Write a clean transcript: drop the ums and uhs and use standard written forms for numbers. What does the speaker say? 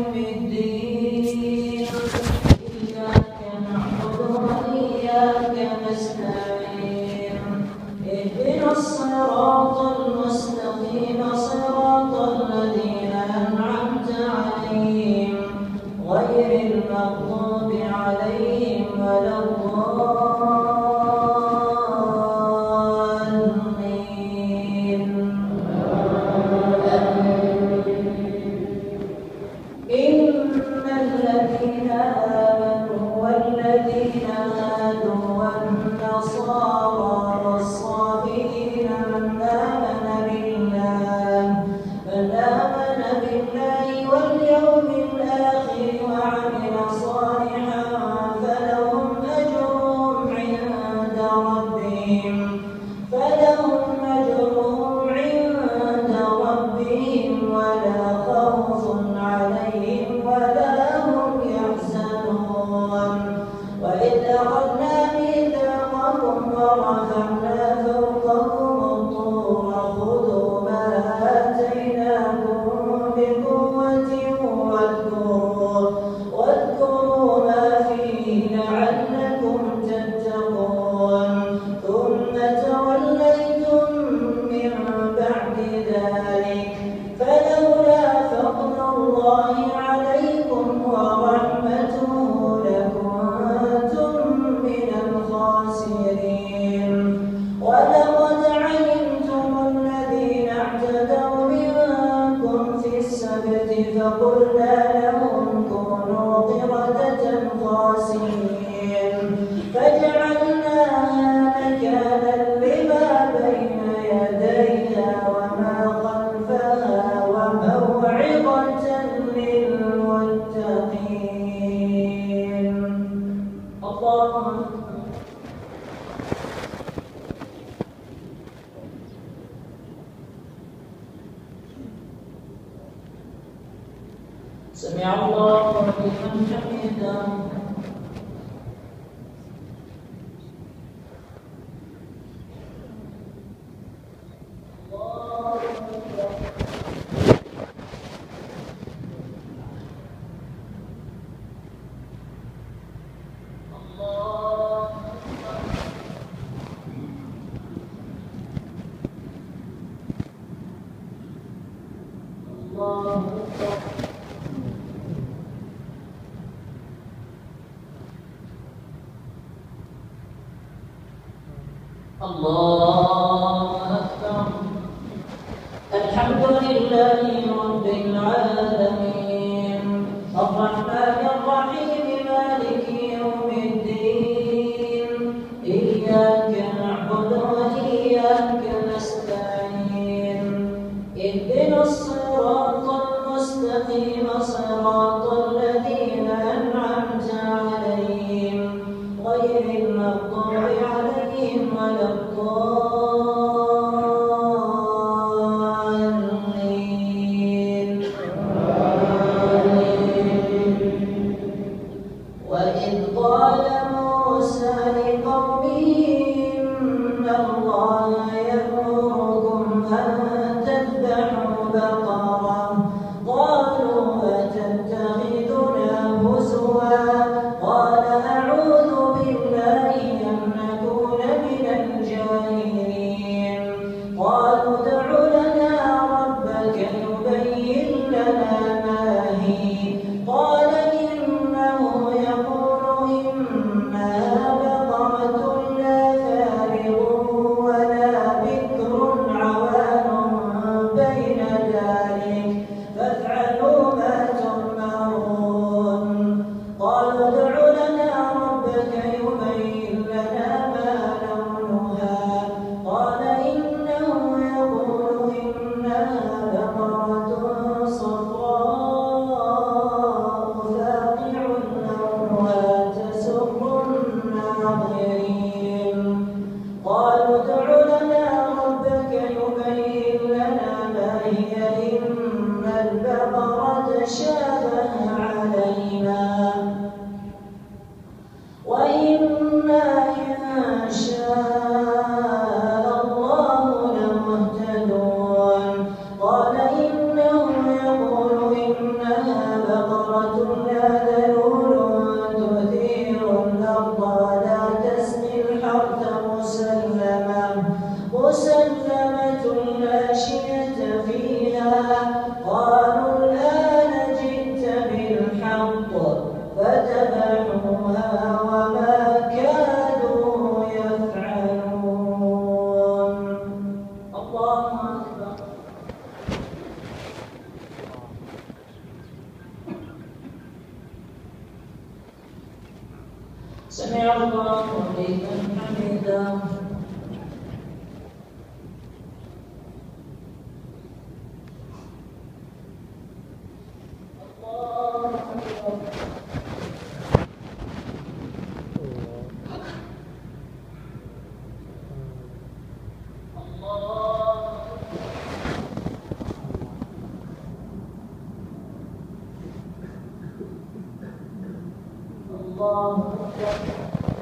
يوم الدين إياك نعبد وإياك نستعين اهدنا الصراط المستقيم صراط الذين أنعمت عليهم غير المغضوب عليهم ولا الضالين. إن الذين آمنوا والذين هادوا والنصارى والصابئين من آمن بالله واليوم الآخر وعمل صالحا فلهم أجرهم عند ربهم ولا خوف عليهم ولا هم يحزنون. وإذ أخذنا ميثاقكم ورفعنا فوقكم الطور خذوا ما آتيناكم بقوة واذكروا ما فيه لعلكم تتقون. ثم توليتم من بعد ذلك فلولا فضل الله عليكم ورحمته لكنتم من الخاسرين. ولقد علمتم الذين اعتدوا منكم في السبت فقلنا لهم كونوا قردة خاسئين فجعلناها نكالا لما بين يديها وما خلفها وموعظة للمتقين. الله سمع الله لمن حمده. الله أكبر. الحمد لله رب العالمين الرحمن الرحيم مالك يوم الدين إياك نعبد وإياك نستعين اهدنا الصراط المستقيم صراط الذين أنعمت عليهم غير المغضوب عليهم ولا الضالين. وإذ قال موسى لقومه إن الله يأمركم أن تذبحوا بقرة قالوا أتتخذنا فاتبعوها وما كانوا يفعلون. الله أكبر. سمع الله لمن حمده. الله أكبر.